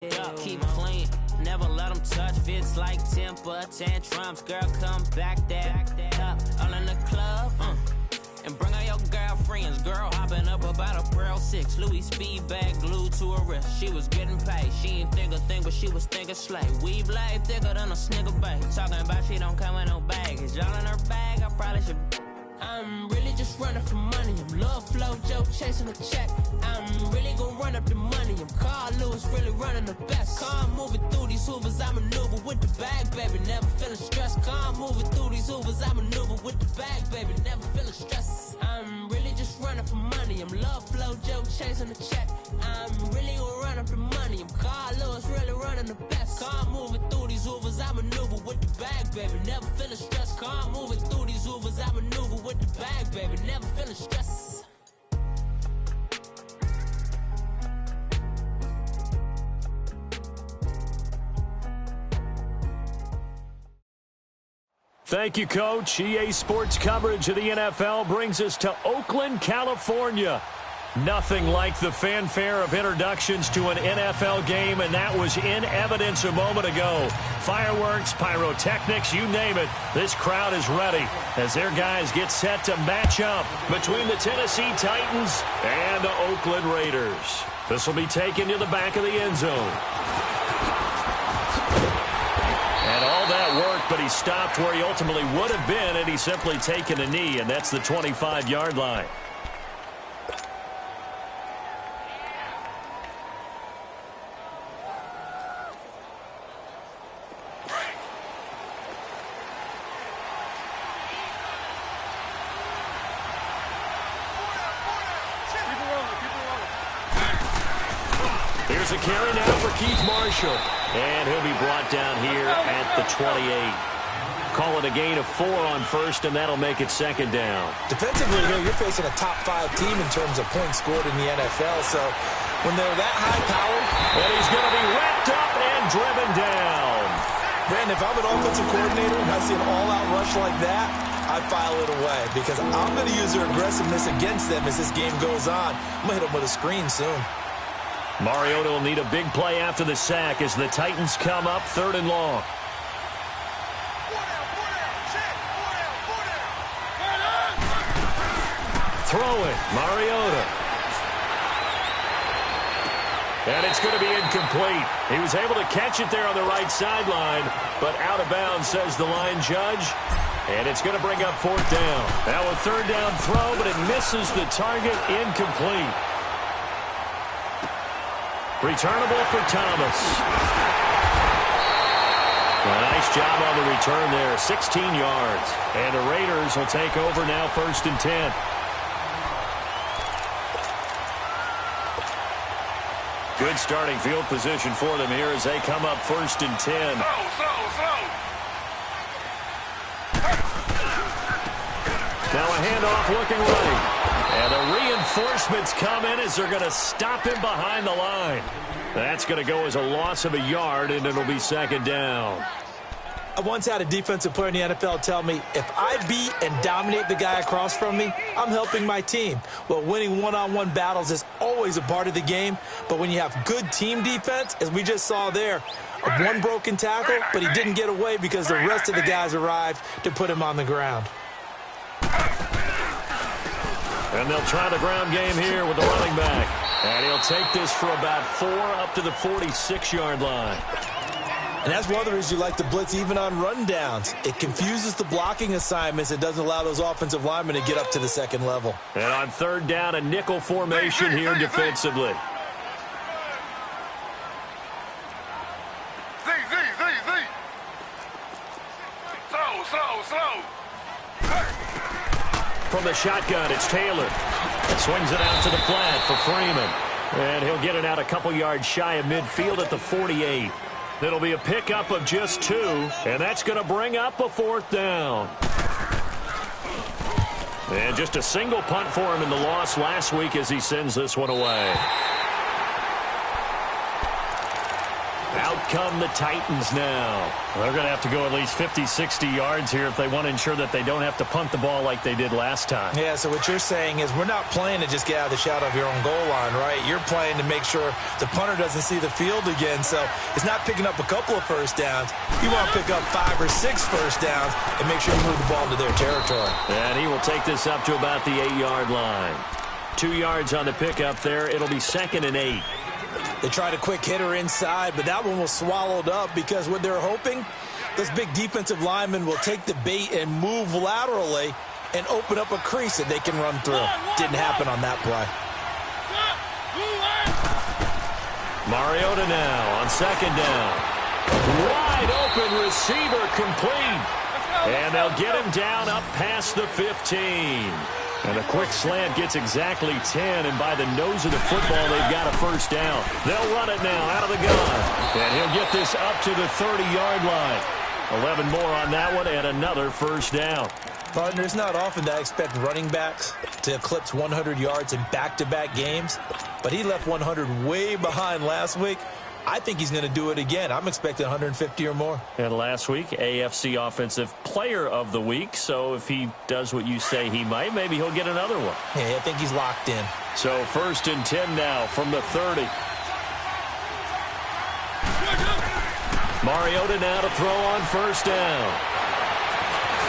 Keep clean, never let them touch. Fits like temper tantrums. Girl, come back up. All in the club, and bring all your girlfriends. Girl hopping up about a Pearl 6. Louis speed bag glued to her wrist. She was getting paid. She ain't think a thing, but she was thinking slay. Weave blade thicker than a snigger bag. Talking about she don't come with no baggage. All in her bag, I probably should. I'm really just running for money. I'm love flow, Joe chasing a check. I'm really gonna run up the money. I'm Carl Lewis, really running the best. Car moving through these hoovers, I maneuver with the bag, baby. Never feeling stressed. Car moving through these hoovers, I maneuver with the bag, baby. Never feeling stressed. I'm really just running for money. I'm love flow, Joe chasing a check. I'm really gonna run up the money. I'm Carl Lewis, really running the best. Car moving through these hoovers, I maneuver with the bag, baby. Never feeling stressed. Car moving through these hoovers, I maneuver with the bag, baby. Never feeling stressed. Thank you, Coach. EA Sports coverage of the NFL brings us to Oakland, California. Nothing like the fanfare of introductions to an NFL game, and that was in evidence a moment ago. Fireworks, pyrotechnics, you name it. This crowd is ready as their guys get set to match up between the Tennessee Titans and the Oakland Raiders. This will be taken to the back of the end zone. And all that worked, but he stopped where he ultimately would have been, and he's simply taken a knee, and that's the 25-yard line. Here's a carry now for Keith Marshall. And he'll be brought down here at the 28. Call it a gain of 4 on first, and that'll make it second down. Defensively, you're facing a top-5 team in terms of points scored in the NFL. So when they're that high-powered. And he's going to be wrapped up and driven down. Man, if I'm an offensive coordinator and I see an all-out rush like that, I file it away because I'm going to use their aggressiveness against them as this game goes on. I'm going to hit them with a screen soon. Mariota will need a big play after the sack as the Titans come up 3rd and long. Throw it, Mariota. And it's going to be incomplete. He was able to catch it there on the right sideline, but out of bounds, says the line judge. And it's going to bring up 4th down. Now a 3rd down throw, but it misses the target, incomplete. Returnable for Thomas. A nice job on the return there, 16 yards. And the Raiders will take over now 1st and 10. Good starting field position for them here as they come up 1st and 10. Now a handoff looking right. And the reinforcements come in as they're going to stop him behind the line. That's going to go as a loss of a yard, and it'll be 2nd down. I once had a defensive player in the NFL tell me, if I beat and dominate the guy across from me, I'm helping my team. Well, winning one-on-one battles is always a part of the game, but when you have good team defense, as we just saw there, one broken tackle, but he didn't get away because the rest of the guys arrived to put him on the ground. And they'll try the ground game here with the running back. And he'll take this for about 4 up to the 46-yard line. And that's one of the reasons you like to blitz even on rundowns. It confuses the blocking assignments. It doesn't allow those offensive linemen to get up to the 2nd level. And on 3rd down, a nickel formation here defensively. From the shotgun, it's Taylor. Swings it out to the flat for Freeman. And he'll get it out a couple yards shy of midfield at the 48. It'll be a pickup of just 2, and that's going to bring up a 4th down. And just a single punt for him in the loss last week as he sends this one away. Out come the Titans now. They're going to have to go at least 50, 60 yards here if they want to ensure that they don't have to punt the ball like they did last time. Yeah, so what you're saying is we're not playing to just get out of the shadow of your own goal line, right? You're playing to make sure the punter doesn't see the field again. So it's not picking up a couple of first downs. You want to pick up 5 or 6 first downs and make sure you move the ball into their territory. And he will take this up to about the 8-yard line. 2 yards on the pickup there. It'll be 2nd and 8. They tried a quick hitter inside, but that one was swallowed up because what they're hoping, those big defensive linemen will take the bait and move laterally and open up a crease that they can run through. Didn't happen on that play. Mariota now on 2nd down. Wide open receiver complete. And they'll get him down up past the 15. And a quick slant gets exactly 10, and by the nose of the football, they've got a first down. They'll run it now out of the gun. And he'll get this up to the 30-yard line. 11 more on that one, and another first down. Partner, it's not often that I expect running backs to eclipse 100 yards in back-to-back games, but he left 100 way behind last week. I think he's going to do it again. I'm expecting 150 or more. And last week, AFC Offensive Player of the Week. So if he does what you say he might, maybe he'll get another one. Yeah, I think he's locked in. So 1st and 10 now from the 30. Mariota now to throw on 1st down.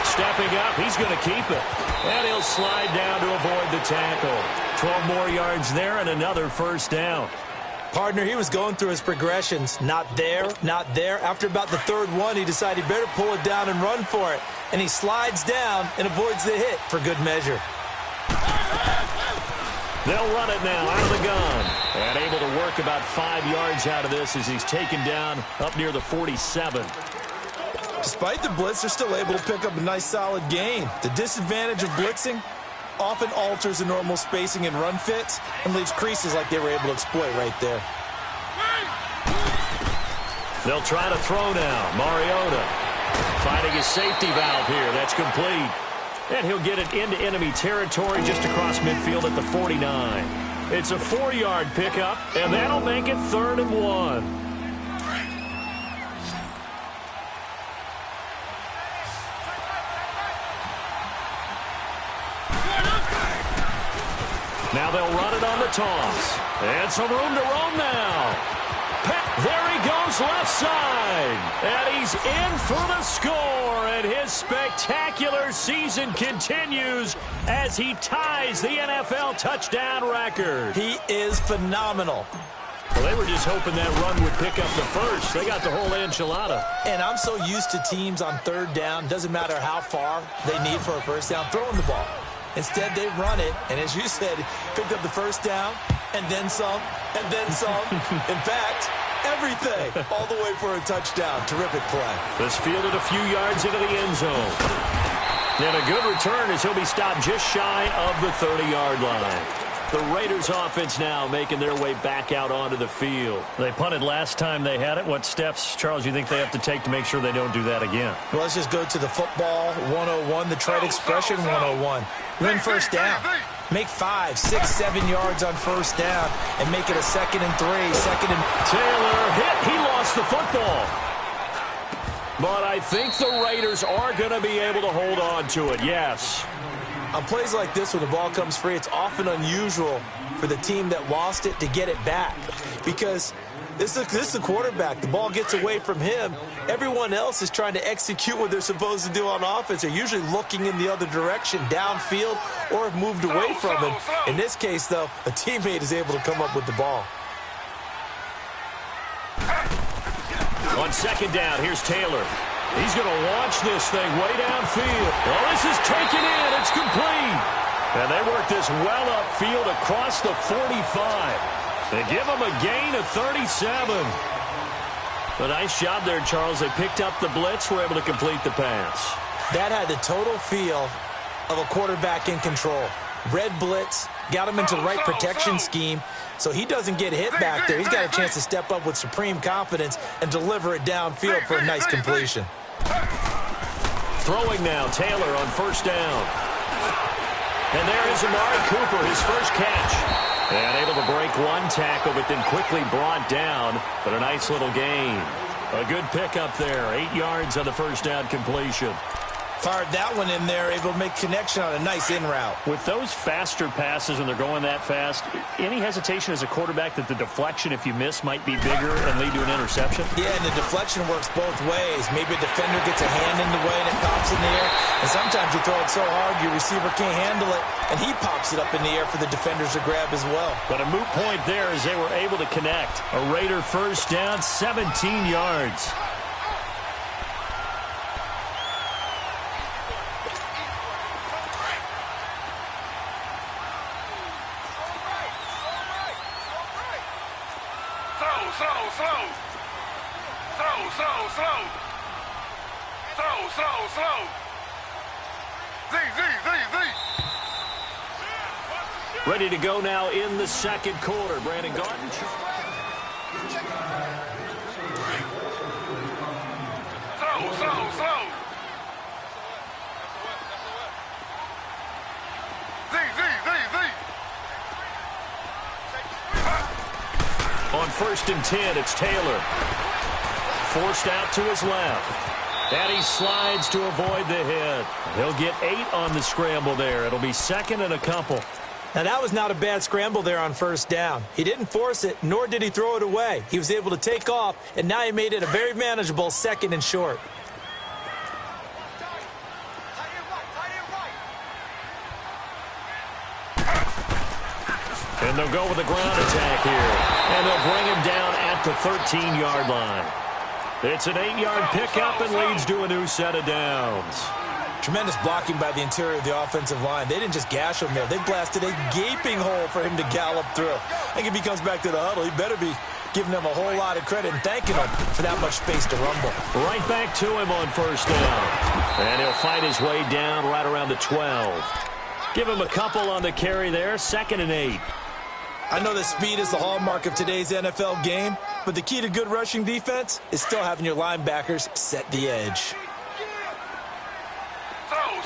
Stepping up, he's going to keep it. And he'll slide down to avoid the tackle. 12 more yards there and another first down. Partner, he was going through his progressions. Not there, not there. After about the 3rd one, he decided he better pull it down and run for it. And he slides down and avoids the hit for good measure. They'll run it now out of the gun. And able to work about 5 yards out of this as he's taken down up near the 47. Despite the blitz, they're still able to pick up a nice solid gain. The disadvantage of blitzing often alters the normal spacing and run fits and leaves creases like they were able to exploit right there. They'll try to throw now. Mariota finding his safety valve here. That's complete. And he'll get it into enemy territory just across midfield at the 49. It's a 4-yard pickup, and that'll make it 3rd and 1. Now they'll run it on the toss. And some room to roam now. There he goes left side. And he's in for the score. And his spectacular season continues as he ties the NFL touchdown record. He is phenomenal. Well, they were just hoping that run would pick up the first. They got the whole enchilada. And I'm so used to teams on 3rd down, doesn't matter how far they need for a first down, throwing the ball. Instead, they run it, and as you said, picked up the first down, and then some, and then some. In fact, everything, all the way for a touchdown. Terrific play. This fielded a few yards into the end zone. And a good return as he'll be stopped just shy of the 30-yard line. The Raiders offense now making their way back out onto the field. They punted last time they had it. What steps, Charles, you think they have to take to make sure they don't do that again? Well, let's just go to the football 101, the trade expression 101. Win first down. Make 5, 6, 7 yards on first down and make it a 2nd and 3, 2nd and... Taylor hit. He lost the football. But I think the Raiders are going to be able to hold on to it, yes. On plays like this, when the ball comes free, it's often unusual for the team that lost it to get it back. Because this is the quarterback. The ball gets away from him. Everyone else is trying to execute what they're supposed to do on offense. They're usually looking in the other direction, downfield, or have moved away from him. In this case, though, a teammate is able to come up with the ball. On 2nd down, here's Taylor. He's going to launch this thing way downfield. Well, this is taken in. It's complete. And they work this well upfield across the 45. They give him a gain of 37. A nice job there, Charles. They picked up the blitz, were able to complete the pass. That had the total feel of a quarterback in control. Red blitz, got him into the right protection scheme, so he doesn't get hit back there. He's got a chance to step up with supreme confidence and deliver it downfield for a nice completion. Throwing now, Taylor on 1st down. And there is Amari Cooper, his first catch. And able to break one tackle, but then quickly brought down. But a nice little gain. A good pickup there. 8 yards on the first down completion. Fired that one in there, able to make connection on a nice in route. With those faster passes and they're going that fast, any hesitation as a quarterback that the deflection, if you miss, might be bigger and lead to an interception? Yeah, and the deflection works both ways. Maybe a defender gets a hand in the way and it pops in the air. And sometimes you throw it so hard your receiver can't handle it, and he pops it up in the air for the defenders to grab as well. But a moot point there as they were able to connect. A Raider first down, 17 yards. Ready to go now in the second quarter. Brandon Garden. Slow. On 1st and 10, it's Taylor. Forced out to his left. And he slides to avoid the hit. He'll get 8 on the scramble there. It'll be second and a couple. Now, that was not a bad scramble there on first down. He didn't force it, nor did he throw it away. He was able to take off, and now he made it a very manageable 2nd and short. And they'll go with a ground attack here. And they'll bring him down at the 13-yard line. It's an 8-yard pickup and leads to a new set of downs. Tremendous blocking by the interior of the offensive line. They didn't just gash him there. They blasted a gaping hole for him to gallop through. I think if he comes back to the huddle, he better be giving them a whole lot of credit and thanking them for that much space to rumble. Right back to him on first down. And he'll fight his way down right around the 12. Give him a couple on the carry there. 2nd and 8. I know that speed is the hallmark of today's NFL game, but the key to good rushing defense is still having your linebackers set the edge. Slow.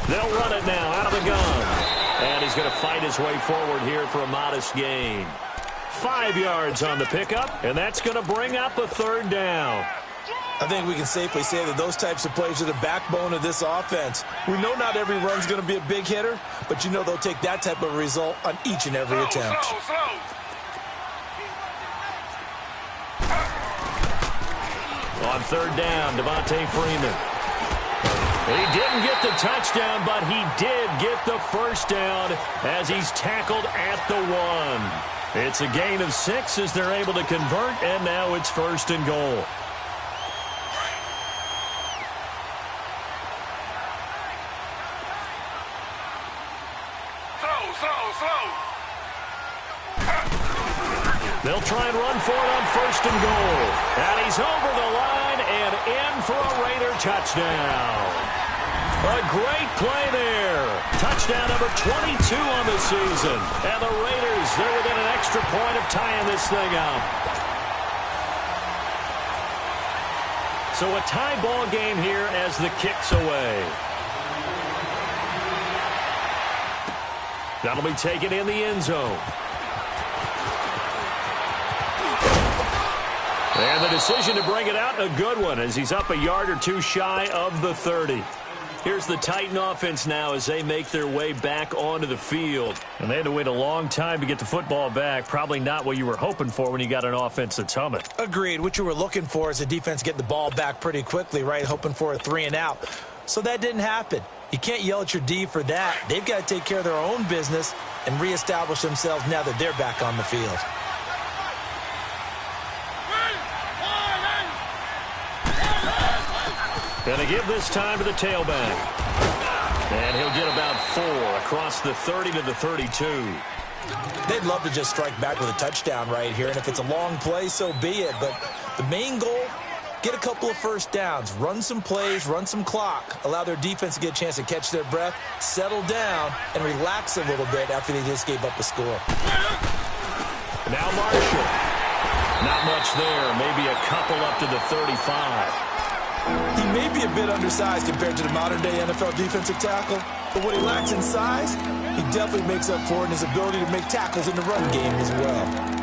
They'll run it now out of the gun. And he's going to fight his way forward here for a modest gain. 5 yards on the pickup, and that's going to bring up a 3rd down. I think we can safely say that those types of plays are the backbone of this offense. We know not every run's going to be a big hitter, but you know they'll take that type of result on each and every attempt. On 3rd down, Devontae Freeman. He didn't get the touchdown, but he did get the first down as he's tackled at the 1. It's a gain of 6 as they're able to convert, and now it's 1st and goal. They'll try and run for it on 1st and goal. And he's over the line and in for a Raider touchdown. A great play there. Touchdown number 22 on the season. And the Raiders, they're within an extra point of tying this thing up. So a tie ball game here as the kick's away. That'll be taken in the end zone. And the decision to bring it out, a good one, as he's up a yard or two shy of the 30. Here's the Titan offense now as they make their way back onto the field. And they had to wait a long time to get the football back. Probably not what you were hoping for when you got an offense that's humming. Agreed. What you were looking for is a defense getting the ball back pretty quickly, right? Hoping for a 3 and out. So that didn't happen. You can't yell at your D for that. They've got to take care of their own business and reestablish themselves now that they're back on the field. Gonna give this time to the tailback. And he'll get about 4 across the 30 to the 32. They'd love to just strike back with a touchdown right here, and if it's a long play, so be it. But the main goal, get a couple of first downs, run some plays, run some clock, allow their defense to get a chance to catch their breath, settle down, and relax a little bit after they just gave up a score. Now Marshall. Not much there, maybe a couple up to the 35. He may be a bit undersized compared to the modern-day NFL defensive tackle, but what he lacks in size, he definitely makes up for it in his ability to make tackles in the run game as well.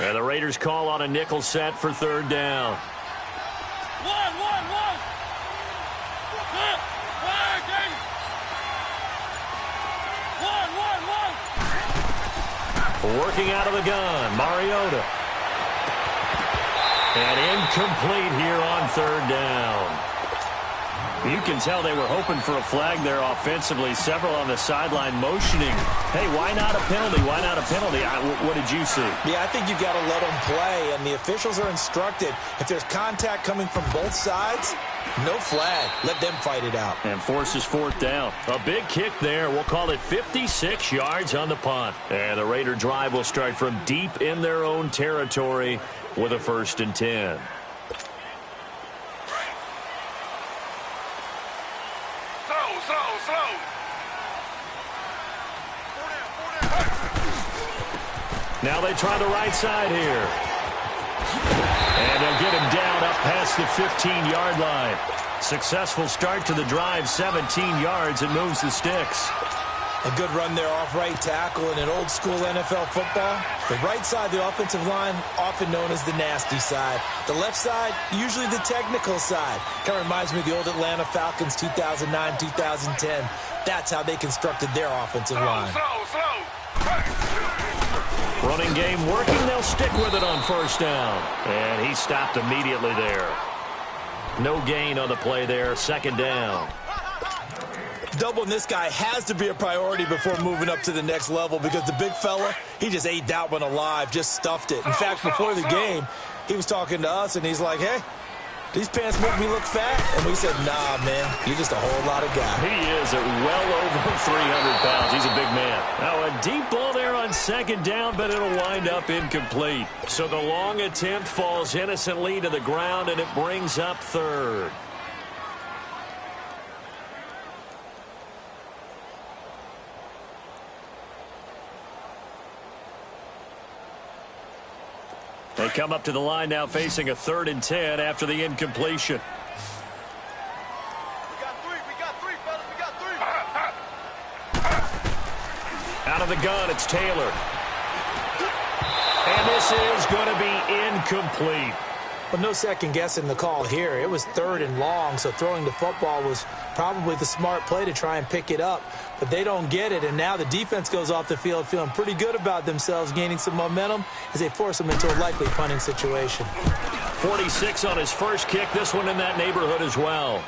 And the Raiders call on a nickel set for third down. Working out of the gun, Mariota. And incomplete here on third down. You can tell they were hoping for a flag there offensively. Several on the sideline motioning. Hey, why not a penalty? Why not a penalty? What did you see? Yeah, I think you got to let them play, and the officials are instructed. If there's contact coming from both sides, no flag. Let them fight it out. And forces fourth down. A big kick there. We'll call it 56 yards on the punt. And the Raider drive will start from deep in their own territory with a 1st and 10. Now they try the right side here. And they'll get him down up past the 15-yard line. Successful start to the drive, 17 yards, and moves the sticks. A good run there off right tackle in an old-school NFL football. The right side of the offensive line, often known as the nasty side. The left side, usually the technical side. Kind of reminds me of the old Atlanta Falcons 2009, 2010. That's how they constructed their offensive line. Running game working. They'll stick with it on 1st down. And he stopped immediately there. No gain on the play there. 2nd down. Doubling this guy has to be a priority before moving up to the next level because the big fella, he just ate that one alive, just stuffed it. In fact, before the game, he was talking to us, and he's like, hey, these pants make me look fat. And we said, nah, man, you're just a whole lot of guy. He is at well over 300 pounds. He's a big man. Now a deep ball there on 2nd down, but it'll wind up incomplete. So the long attempt falls innocently to the ground, and it brings up 3rd. They come up to the line now facing a 3rd and 10 after the incompletion. We got three, fellas. We got three. Out of the gun, it's Taylor. And this is going to be incomplete. Well, no second guessing the call here. It was 3rd and long, so throwing the football was probably the smart play to try and pick it up. But they don't get it, and now the defense goes off the field feeling pretty good about themselves, gaining some momentum as they force them into a likely punting situation. 46 on his first kick. This one in that neighborhood as well.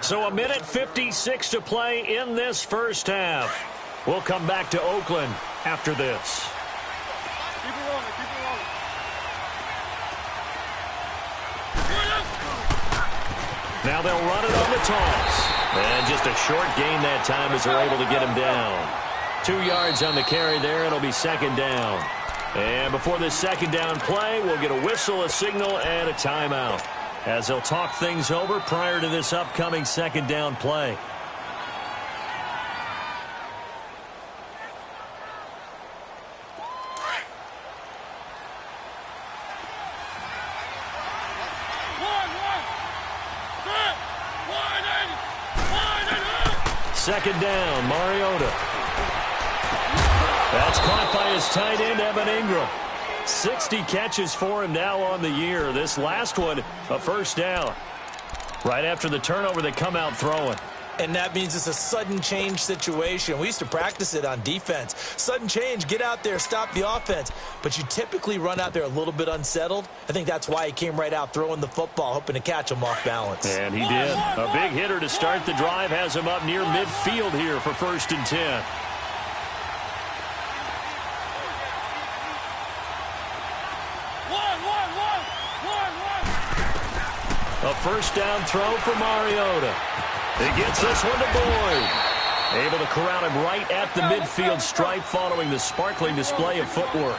So 1:56 to play in this first half. We'll come back to Oakland after this. Keep it rolling. Now they'll run it on the toss. And just a short gain that time as they're able to get him down. 2 yards on the carry there. It'll be 2nd down. And before this 2nd down play, we'll get a whistle, a signal, and a timeout as they'll talk things over prior to this upcoming 2nd down play. Second down, Mariota. That's caught by his tight end, Evan Ingram. 60 catches for him now on the year. This last one, a 1st down. Right after the turnover, they come out throwing. And that means it's a sudden change situation. We used to practice it on defense. Sudden change, get out there, stop the offense. But you typically run out there a little bit unsettled. I think that's why he came right out throwing the football, hoping to catch him off balance. And he did. A big hitter to start the drive has him up near midfield here for 1st and 10. A 1st down throw for Mariota. He gets this one to Boyd. Able to corral him right at the midfield stripe following the sparkling display of footwork.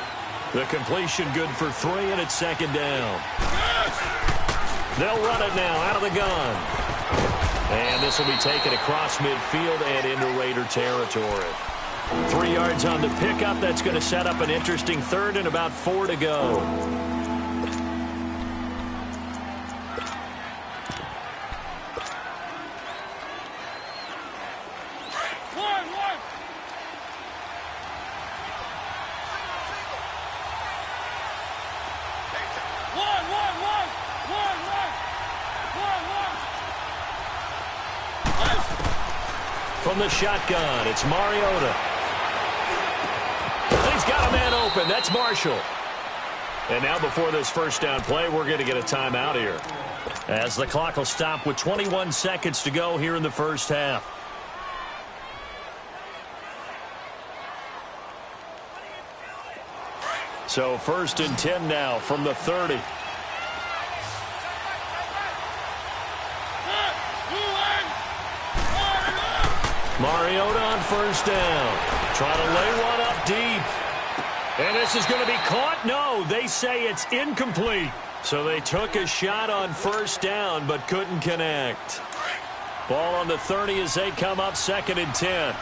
The completion good for 3, and it's second down. They'll run it now out of the gun. And this will be taken across midfield and into Raider territory. 3 yards on the pickup. That's going to set up an interesting third and about 4 to go. From the shotgun, it's Mariota. He's got a man open. That's Marshall. And now before this first down play, we're going to get a timeout here, as the clock will stop with 21 seconds to go here in the first half. So 1st and 10 now from the 30. Mariota on first down. Trying to lay one up deep. And this is going to be caught? No, they say it's incomplete. So they took a shot on first down but couldn't connect. Ball on the 30 as they come up 2nd and 10.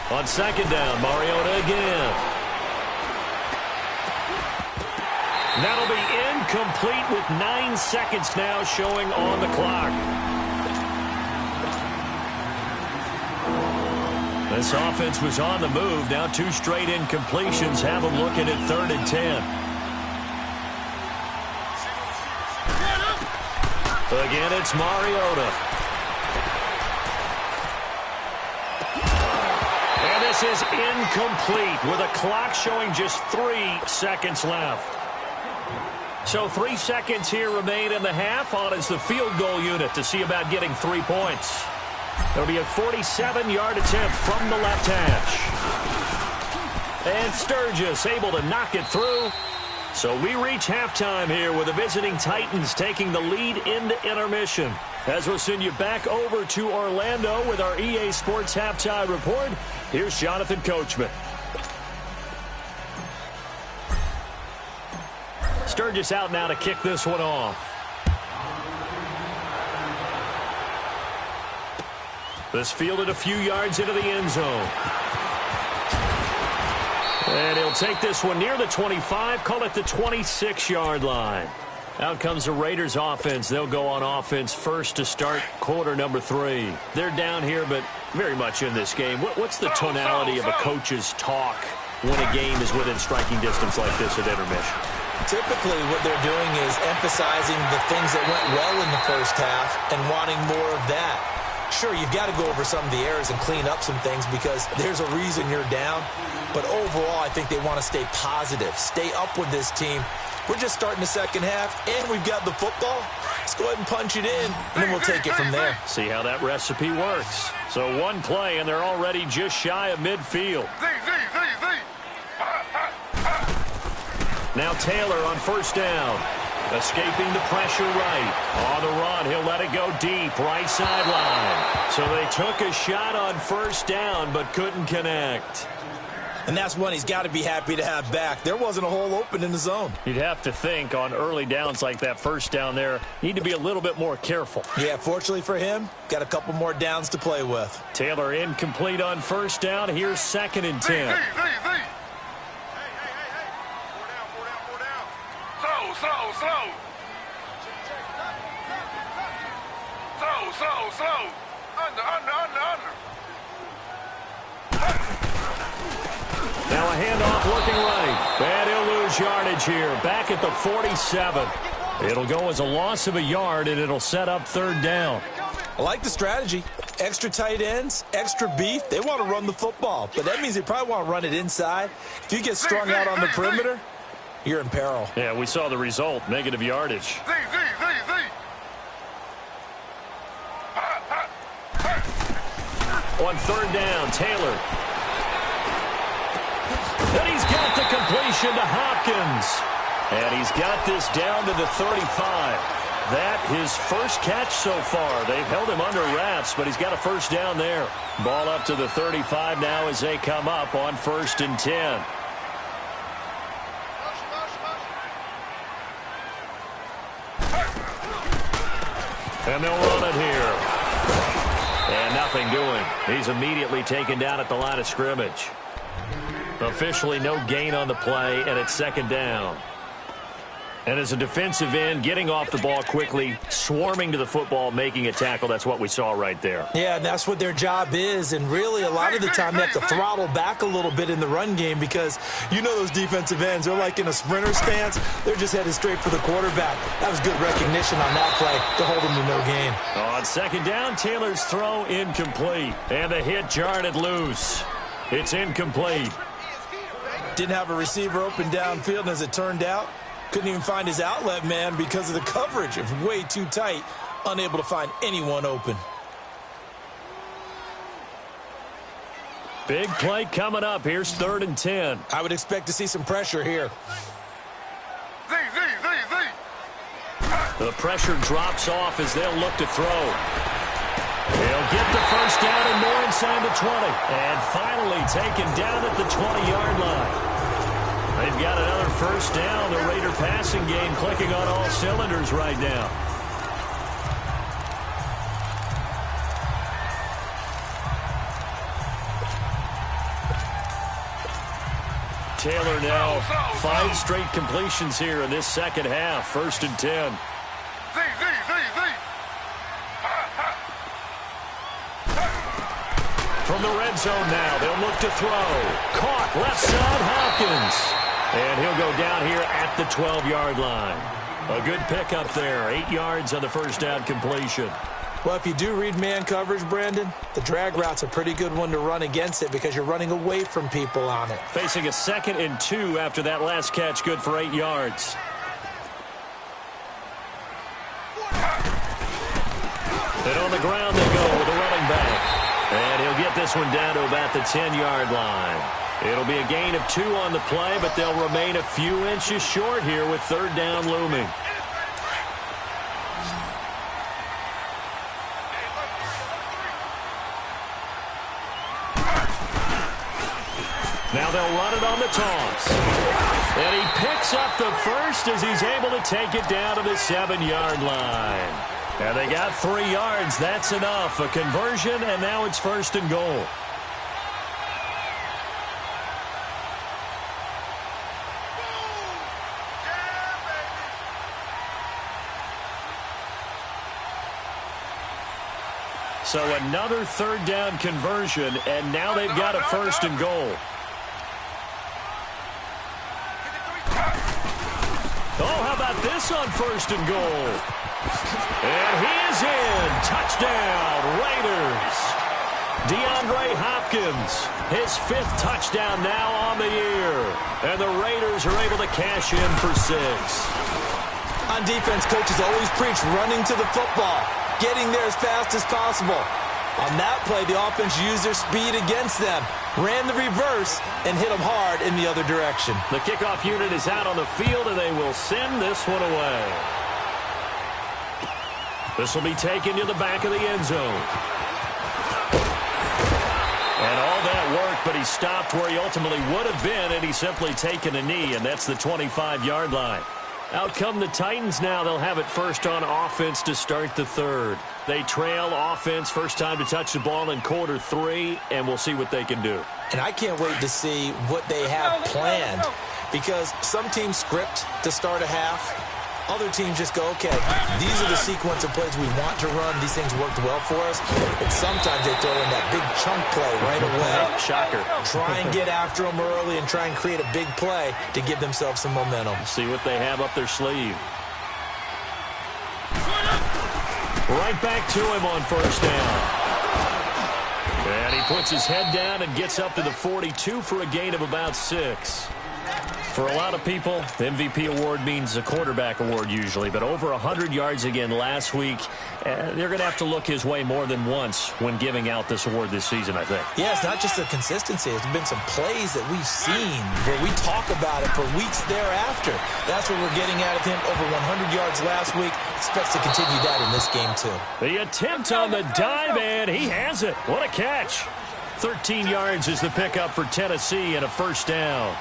On 2nd down, Mariota again. That'll be incomplete with 9 seconds now showing on the clock. This offense was on the move. Now 2 straight incompletions have them looking at 3rd and 10. Again, it's Mariota. And this is incomplete with a clock showing just 3 seconds left. So 3 seconds here remain in the half. On is the field goal unit to see about getting 3 points. It'll be a 47-yard attempt from the left hash. And Sturgis able to knock it through. So we reach halftime here with the visiting Titans taking the lead into intermission. As we'll send you back over to Orlando with our EA Sports Halftime Report, here's Jonathan Coachman. Sturgis out now to kick this one off. This fielded a few yards into the end zone. And he'll take this one near the 25, call it the 26-yard line. Out comes the Raiders offense. They'll go on offense first to start quarter number 3. They're down here, but very much in this game. What's the tonality of a coach's talk when a game is within striking distance like this at intermission? Typically, what they're doing is emphasizing the things that went well in the first half and wanting more of that. Sure, you've got to go over some of the errors and clean up some things because there's a reason you're down. But overall, I think they want to stay positive, stay up with this team. We're just starting the second half, and we've got the football. Let's go ahead and punch it in, and then we'll take it from there. See how that recipe works. So 1 play, and they're already just shy of midfield. Now Taylor on first down. Escaping the pressure right. On the run, he'll let it go deep, right sideline. So they took a shot on first down, but couldn't connect. And that's one he's got to be happy to have back. There wasn't a hole open in the zone. You'd have to think on early downs like that first down there, need to be a little bit more careful. Yeah, fortunately for him, got a couple more downs to play with. Taylor incomplete on first down. Here's 2nd and 10. Slow. Under. Now a handoff looking right. And he'll lose yardage here. Back at the 47. It'll go as a loss of a yard, and it'll set up 3rd down. I like the strategy. Extra tight ends, extra beef. They want to run the football, but that means they probably want to run it inside. If you get strung out on the perimeter, you're in peril. Yeah, we saw the result. Negative yardage. On 3rd down, Taylor. And he's got the completion to Hopkins. And he's got this down to the 35. That his first catch so far. They've held him under wraps, but he's got a first down there. Ball up to the 35 now as they come up on 1st and 10. And they'll run it here. And nothing doing. He's immediately taken down at the line of scrimmage. Officially no gain on the play, and it's 2nd down. And as a defensive end, getting off the ball quickly, swarming to the football, making a tackle, that's what we saw right there. Yeah, and that's what their job is. And really, a lot of the time, they have to throttle back a little bit in the run game because you know those defensive ends, they're like in a sprinter stance. They're just headed straight for the quarterback. That was good recognition on that play to hold them to no gain. On 2nd down, Taylor's throw incomplete. And the hit jarred it loose. It's incomplete. Didn't have a receiver open downfield, and as it turned out, couldn't even find his outlet man because of the coverage. It was way too tight, unable to find anyone open. Big play coming up. Here's 3rd and 10. I would expect to see some pressure here. The pressure drops off as they'll look to throw. He'll get the first down and more inside the 20. And finally taken down at the 20-yard line. They've got another first down. The Raider passing game clicking on all cylinders right now. Taylor now 5 straight completions here in this second half. 1st and 10. From the red zone now, they'll look to throw. Caught left side, Hopkins. And he'll go down here at the 12-yard line. A good pickup there. 8 yards on the first down completion. Well, if you do read man coverage, Brandon, the drag route's a pretty good one to run against it because you're running away from people on it. Facing a 2nd and 2 after that last catch, good for 8 yards. And on the ground they go with a running back. And he'll get this one down to about the 10-yard line. It'll be a gain of 2 on the play, but they'll remain a few inches short here with 3rd down looming. Now they'll run it on the toss. And he picks up the first as he's able to take it down to the 7-yard line. And they got 3 yards. That's enough. A conversion, and now it's 1st and goal. So another 3rd down conversion, and now they've got a 1st and goal. Oh, how about this on 1st and goal? And he is in. Touchdown, Raiders. DeAndre Hopkins, his 5th touchdown now on the year. And the Raiders are able to cash in for 6. On defense, coaches always preach running to the football, getting there as fast as possible. On that play, the offense used their speed against them, ran the reverse, and hit them hard in the other direction. The kickoff unit is out on the field, and they will send this one away. This will be taken to the back of the end zone. And all that work, but he stopped where he ultimately would have been, and he's simply taken a knee, and that's the 25-yard line. Out come the Titans now. They'll have it first on offense to start the 3rd. They trail offense, first time to touch the ball in quarter 3, and we'll see what they can do. And I can't wait to see what they have planned because some teams script to start a half. Other teams just go, okay, these are the sequence of plays we want to run. These things worked well for us. And sometimes they throw in that big chunk play right away. Shocker. Try and get after them early and try and create a big play to give themselves some momentum. See what they have up their sleeve. Right back to him on 1st down. And he puts his head down and gets up to the 42 for a gain of about 6. For a lot of people, the MVP award means a quarterback award usually, but over 100 yards again last week. They're going to have to look his way more than once when giving out this award this season, I think. Yeah, it's not just the consistency. There's been some plays that we've seen where we talk about it for weeks thereafter. That's what we're getting out of him. Over 100 yards last week. Expects to continue that in this game, too. The attempt on the dive, and he has it. What a catch. 13 yards is the pickup for Tennessee and a first down.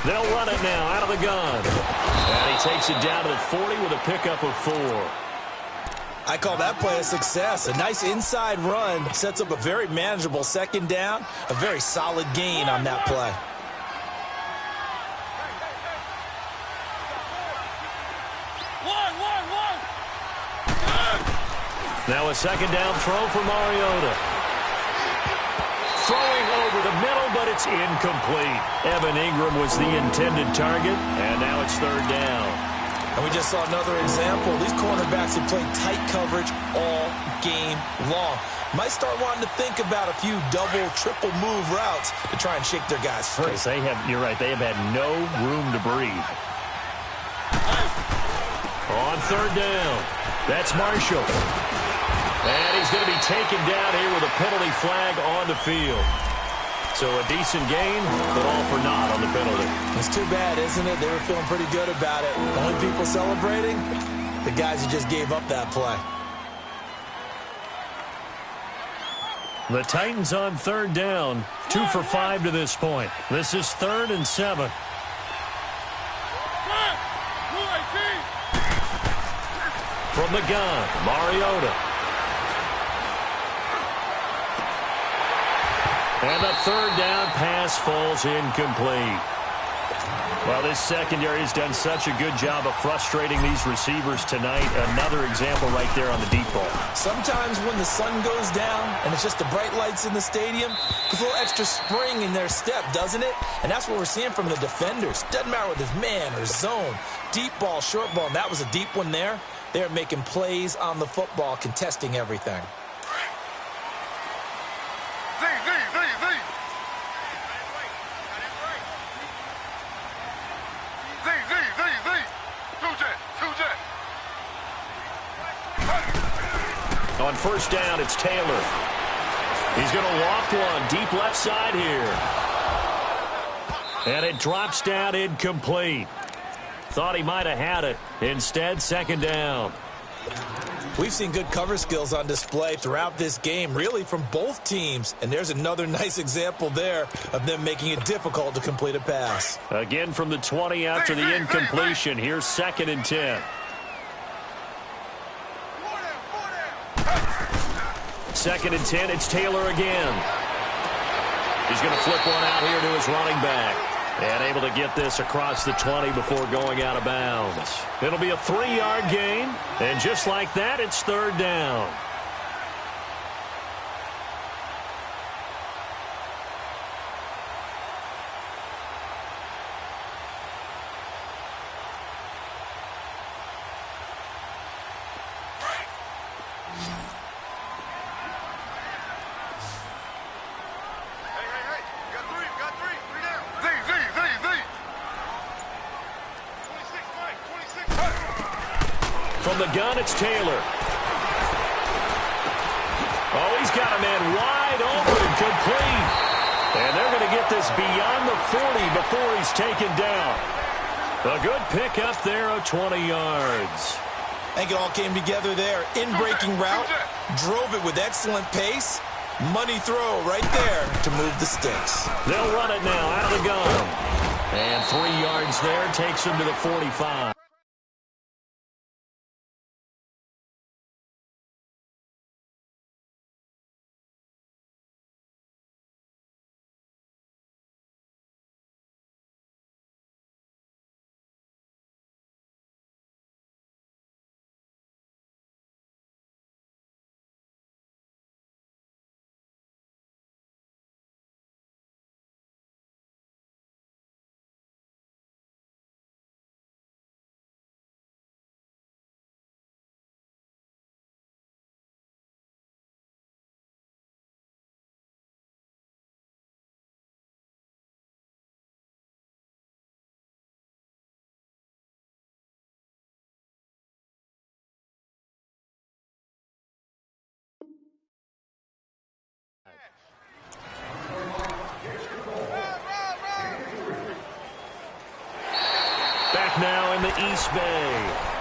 They'll run it now out of the gun. And he takes it down to the 40 with a pickup of 4. I call that play a success. A nice inside run sets up a very manageable second down. A very solid gain on that play. Now a second down throw for Mariota. Throwing over the middle, but it's incomplete. Evan Ingram was the intended target, and now it's third down. And we just saw another example. These cornerbacks have played tight coverage all game long. Might start wanting to think about a few double, triple move routes to try and shake their guys free. You're right, they have had no room to breathe. On third down, that's Marshall. And he's going to be taken down here with a penalty flag on the field. So a decent gain, but all for naught on the penalty. It's too bad, isn't it? They were feeling pretty good about it. Only people celebrating, the guys who just gave up that play. The Titans on third down, 2 for 5 to this point. This is 3rd and 7. From the gun, Mariota. And the third down pass falls incomplete. Well, this secondary has done such a good job of frustrating these receivers tonight. Another example right there on the deep ball. Sometimes when the sun goes down and it's just the bright lights in the stadium, there's a little extra spring in their step, doesn't it? And that's what we're seeing from the defenders. Doesn't matter whether it's man or zone, deep ball, short ball, and that was a deep one there. They're making plays on the football, contesting everything. On first down, it's Taylor. He's going to loft one deep left side here. And it drops down incomplete. Thought he might have had it. Instead, second down. We've seen good cover skills on display throughout this game, really from both teams. And there's another nice example there of them making it difficult to complete a pass. Again from the 20 after the incompletion. Here's 2nd and 10. 2nd and 10, it's Taylor again. He's going to flip one out here to his running back. And able to get this across the 20 before going out of bounds. It'll be a 3-yard gain. And just like that, it's third down. From the gun, it's Taylor. Oh, he's got a man wide open, complete. And they're going to get this beyond the 40 before he's taken down. A good pick up there of 20 yards. I think it all came together there. In-breaking route, drove it with excellent pace. Money throw right there to move the sticks. They'll run it now out of the gun. And 3 yards there takes him to the 45. now in the East Bay.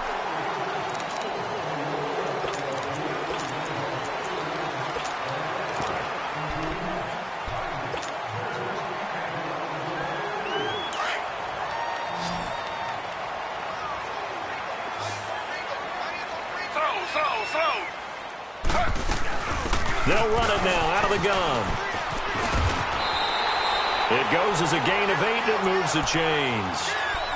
They'll run it now out of the gun. It goes as a gain of 8, and it moves the chains.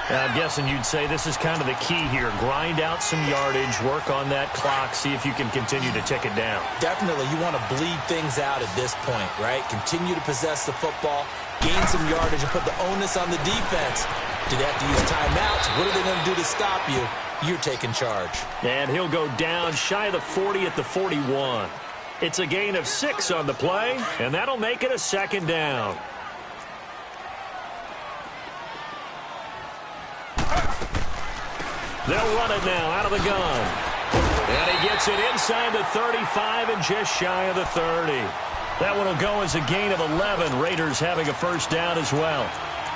I'm guessing you'd say this is kind of the key here. Grind out some yardage, work on that clock, see if you can continue to tick it down. Definitely, you want to bleed things out at this point, right? Continue to possess the football, gain some yardage, and put the onus on the defense. Do they have to use timeouts? What are they going to do to stop you? You're taking charge. And he'll go down shy of the 40 at the 41. It's a gain of 6 on the play, and that'll make it a second down. They'll run it now out of the gun. And he gets it inside the 35 and just shy of the 30. That one will go as a gain of 11. Raiders having a first down as well.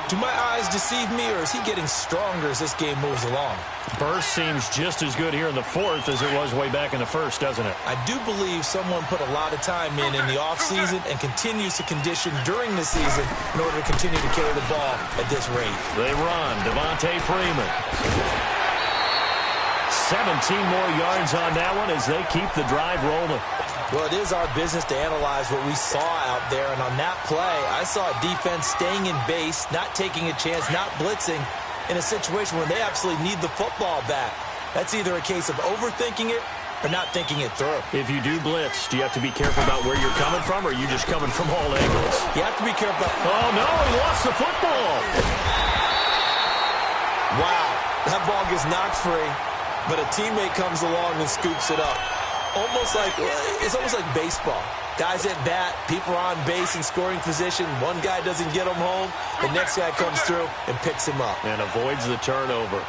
Do my eyes deceive me, or is he getting stronger as this game moves along? Burst seems just as good here in the fourth as it was way back in the first, doesn't it? I do believe someone put a lot of time in the offseason and continues to condition during the season in order to continue to carry the ball at this rate. They run. Devontae Freeman. 17 more yards on that one as they keep the drive rolling. Well, it is our business to analyze what we saw out there, and on that play, I saw a defense staying in base, not taking a chance, not blitzing in a situation where they absolutely need the football back. That's either a case of overthinking it or not thinking it through. If you do blitz, do you have to be careful about where you're coming from, or are you just coming from all angles? You have to be careful. Oh, no, he lost the football. Wow, that ball gets knocked free, but a teammate comes along and scoops it up. It's almost like baseball. Guys at bat, people are on base in scoring position. One guy doesn't get him home. The next guy comes through and picks him up. And avoids the turnover.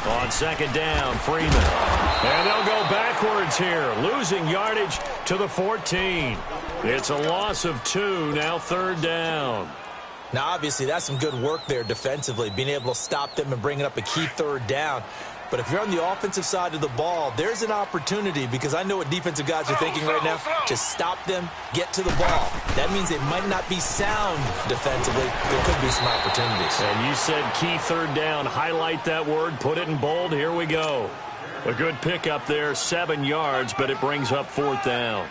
On second down, Freeman. And they'll go backwards here, losing yardage to the 14. It's a loss of 2, now third down. Now, obviously, that's some good work there defensively, being able to stop them and bring up a key third down. But if you're on the offensive side of the ball, there's an opportunity, because I know what defensive guys are thinking right now. Just stop them, get to the ball. That means they might not be sound defensively. There could be some opportunities. And you said key third down. Highlight that word, put it in bold. Here we go. A good pickup there, 7 yards, but it brings up fourth down.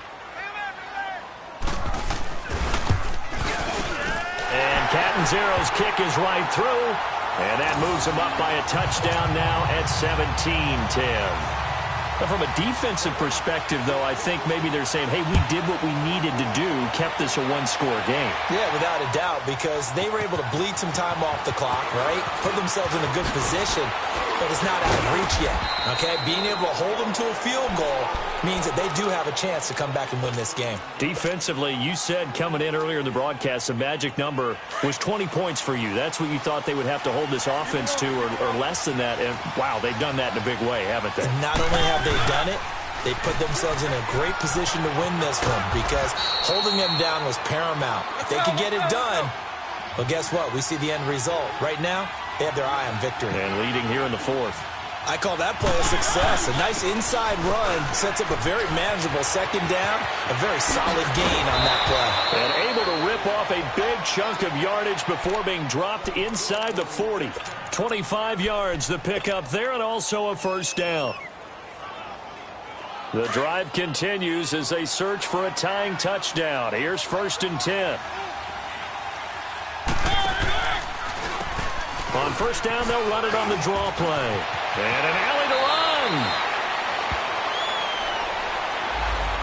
And Catanzero's kick is right through. And that moves him up by a touchdown now at 17-10. But from a defensive perspective, though, I think maybe they're saying, hey, we did what we needed to do, kept this a one-score game. Yeah, without a doubt, because they were able to bleed some time off the clock, right? Put themselves in a good position, but it's not out of reach yet, okay? Being able to hold them to a field goal means that they do have a chance to come back and win this game. Defensively, you said coming in earlier in the broadcast, the magic number was 20 points for you. That's what you thought they would have to hold this offense to, or less than that. And, wow, they've done that in a big way, haven't they? And not only have they done it, they put themselves in a great position to win this one, because holding them down was paramount. If they could get it done, well, guess what? We see the end result. Right now, they have their eye on victory. And leading here in the fourth. I call that play a success. A nice inside run sets up a very manageable second down. A very solid gain on that play. And able to rip off a big chunk of yardage before being dropped inside the 40. 25 yards the pickup there, and also a first down. The drive continues as they search for a tying touchdown. Here's 1st and 10. On first down, they'll run it on the draw play. And an alley to run.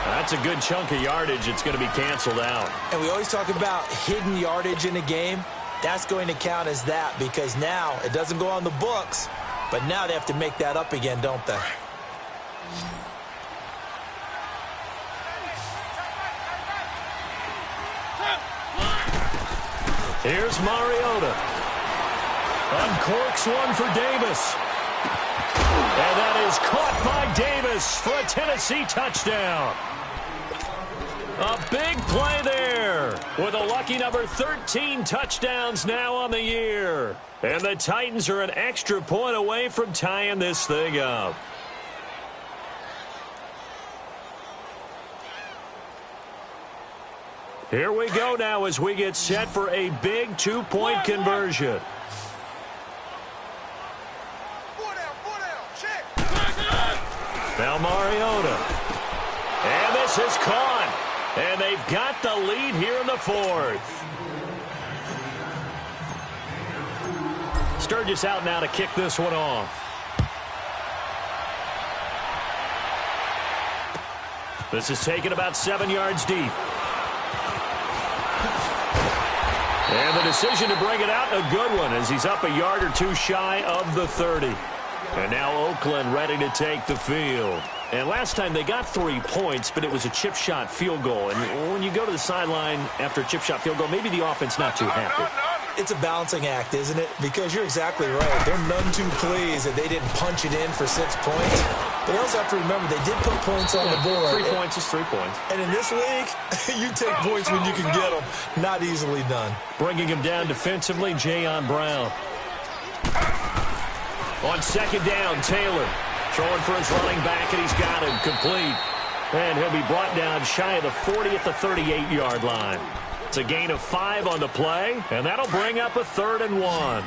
That's a good chunk of yardage. It's going to be canceled out. And we always talk about hidden yardage in a game. That's going to count as that, because now it doesn't go on the books, but now they have to make that up again, don't they? Here's Mariota. Uncorks one for Davis. And that is caught by Davis for a Tennessee touchdown. A big play there with a lucky number 13 touchdowns now on the year. And the Titans are an extra point away from tying this thing up. Here we go now as we get set for a big two-point conversion. Now Mariota. And this is caught. And they've got the lead here in the fourth. Sturgis out now to kick this one off. This is taken about 7 yards deep. And the decision to bring it out, a good one, as he's up a yard or two shy of the 30. And now Oakland ready to take the field. And last time they got 3 points, but it was a chip shot field goal. And when you go to the sideline after a chip shot field goal, maybe the offense not too happy. It's a balancing act, isn't it? Because you're exactly right. They're none too pleased that they didn't punch it in for 6 points. But you also have to remember they did put points on the board. 3 points is 3 points. And in this league, you take points when you can get them. Not easily done. Bringing him down defensively, Jayon Brown. On second down, Taylor throwing for his running back, and he's got him complete. And he'll be brought down shy of the 40 at the 38-yard line. It's a gain of 5 on the play, and that'll bring up a 3rd and 1.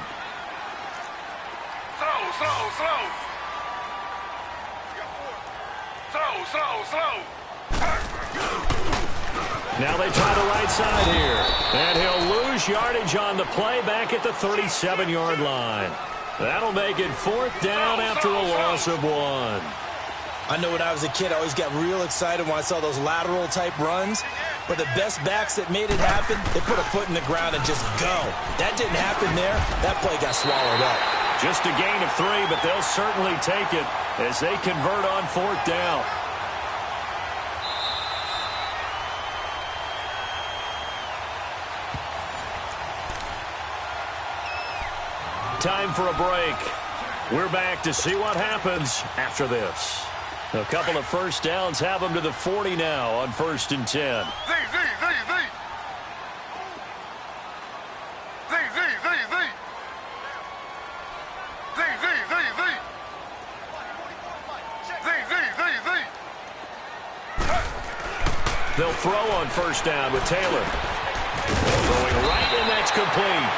Now they try the right side here. And he'll lose yardage on the play back at the 37-yard line. That'll make it 4th down after a loss of 1. I know when I was a kid, I always got real excited when I saw those lateral-type runs. But the best backs that made it happen, they put a foot in the ground and just go. That didn't happen there. That play got swallowed up. Just a gain of 3, but they'll certainly take it as they convert on 4th down. Time for a break. We're back to see what happens after this. A couple of first downs have them to the 40 now on 1st and 10. They'll throw on 1st down with Taylor. Throwing right, and that's complete.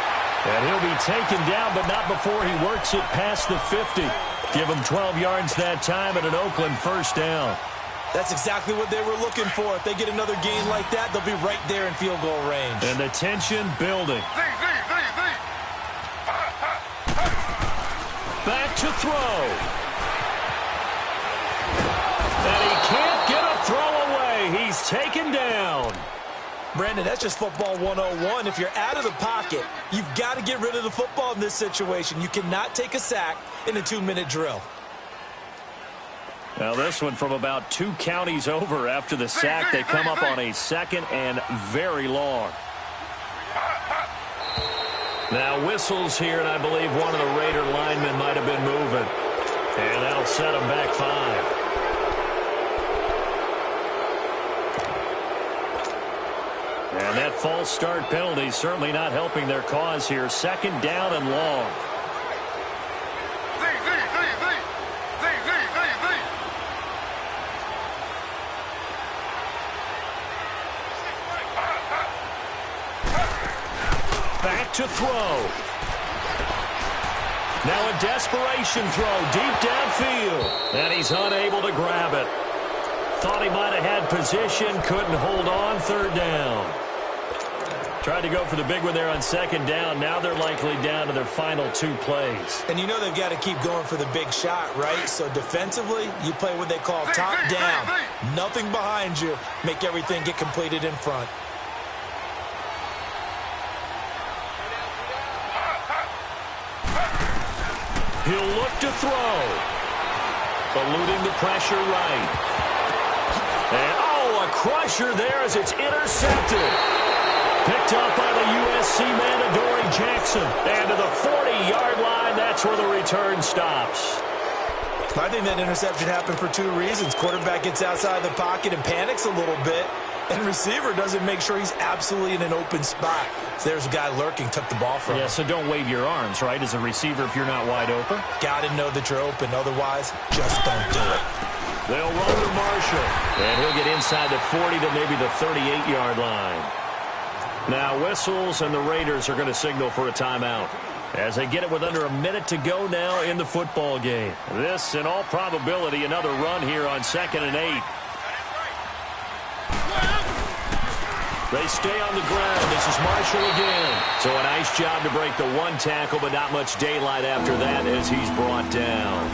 And he'll be taken down, but not before he works it past the 50. Give him 12 yards that time and an Oakland 1st down. That's exactly what they were looking for. If they get another gain like that, they'll be right there in field goal range. And the tension building. Back to throw. And he can't get a throw away. He's taken down. Brandon, that's just football 101. If you're out of the pocket, you've got to get rid of the football in this situation. You cannot take a sack in a 2-minute drill. Now this one from about 2 counties over after the sack. They come up on a 2nd and very long. Now whistles here, and I believe one of the Raider linemen might have been moving. And that'll set them back 5. And that false start penalty certainly not helping their cause here. 2nd down and long. Back to throw. Now a desperation throw deep downfield. And he's unable to grab it. Thought he might have had position, couldn't hold on. 3rd down. Tried to go for the big one there on 2nd down. Now they're likely down to their final 2 plays. And you know they've got to keep going for the big shot, right? So defensively, you play what they call top down. Nothing behind you. Make everything get completed in front. He'll look to throw. Eluding the pressure right. And, a crusher there as it's intercepted. Picked up by the USC man, Adoree Jackson. And to the 40-yard line, that's where the return stops. I think that interception happened for 2 reasons. Quarterback gets outside the pocket and panics a little bit. And receiver doesn't make sure he's absolutely in an open spot. So there's a guy lurking, took the ball from him. Yeah, so don't wave your arms, right, as a receiver if you're not wide open. Got to know that you're open. Otherwise, just don't do it. They'll run to Marshall. And he'll get inside the 40 to maybe the 38-yard line. Now whistles, and the Raiders are going to signal for a timeout as they get it with under a minute to go now in the football game. This, in all probability, another run here on 2nd and 8. They stay on the ground. This is Marshall again. So a nice job to break the one tackle, but not much daylight after that as he's brought down.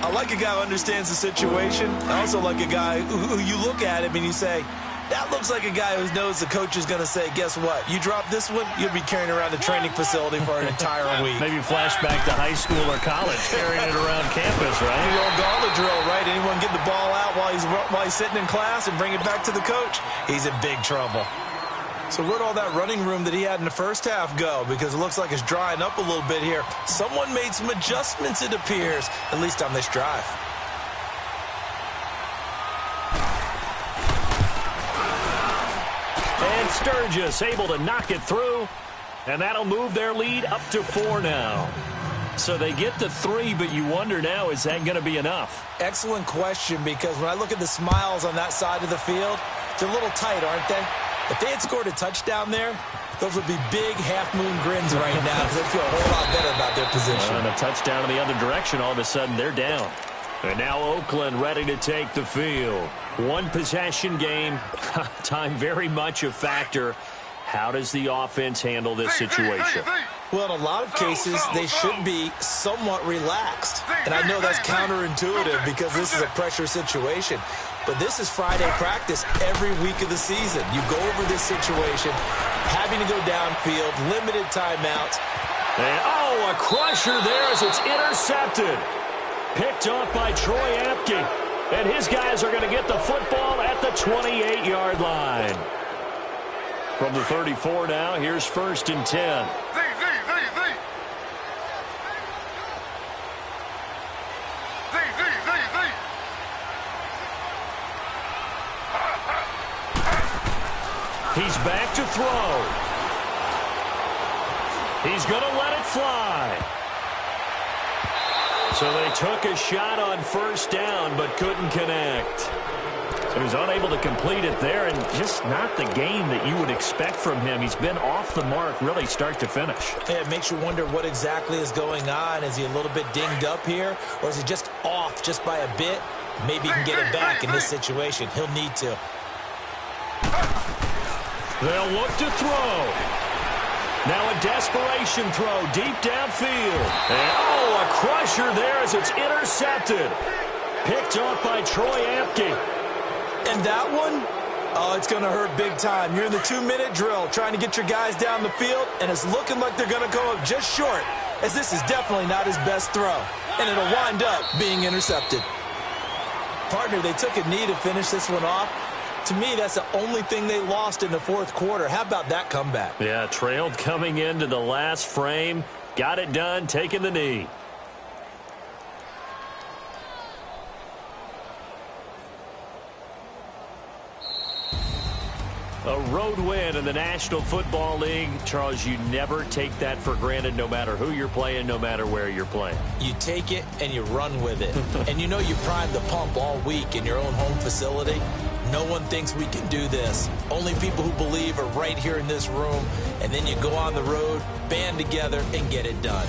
I like a guy who understands the situation. I also like a guy who you look at him and you say, that looks like a guy who knows the coach is going to say, guess what? You drop this one, you'll be carrying around the training facility for an entire week. Maybe flashback to high school or college, carrying it around campus, right? The old gauntlet drill, right? Anyone get the ball out while he's sitting in class and bring it back to the coach? He's in big trouble. So where'd all that running room that he had in the first half go? Because it looks like it's drying up a little bit here. Someone made some adjustments, it appears, at least on this drive. And Sturgis able to knock it through, and that'll move their lead up to 4 now. So they get the 3, but you wonder now, is that going to be enough? Excellent question, because when I look at the smiles on that side of the field, they're a little tight, aren't they? If they had scored a touchdown there, those would be big half-moon grins right now because they feel a whole lot better about their position. And a touchdown in the other direction, all of a sudden they're down. And now Oakland ready to take the field. One possession game, time very much a factor. How does the offense handle this situation? Well, in a lot of cases, they should be somewhat relaxed. And I know that's counterintuitive because this is a pressure situation. But this is Friday practice every week of the season. You go over this situation, having to go downfield, limited timeouts. And, oh, a crusher there as it's intercepted. Picked off by Troy Apke. And his guys are going to get the football at the 28-yard line. From the 34 now, here's 1st and 10. He's back to throw. He's going to let it fly. So they took a shot on 1st down, but couldn't connect. So he was unable to complete it there, and just not the game that you would expect from him. He's been off the mark, really start to finish. Yeah, it makes you wonder what exactly is going on. Is he a little bit dinged up here, or is he just off just by a bit? Maybe he can get it back in this situation. He'll need to. They'll look to throw. Now a desperation throw deep downfield. And, oh, a crusher there as it's intercepted. Picked off by Troy Apke. And that one, oh, it's going to hurt big time. You're in the 2-minute drill trying to get your guys down the field, and it's looking like they're going to go up just short, as this is definitely not his best throw. And it'll wind up being intercepted. Partner, they took a knee to finish this one off. To me, that's the only thing they lost in the 4th quarter. How about that comeback? Yeah, trailed coming into the last frame. Got it done, taking the knee. A road win in the National Football League. Charles, you never take that for granted, no matter who you're playing, no matter where you're playing. You take it and you run with it. And you know you primed the pump all week in your own home facility. No one thinks we can do this. Only people who believe are right here in this room. And then you go on the road, band together, and get it done.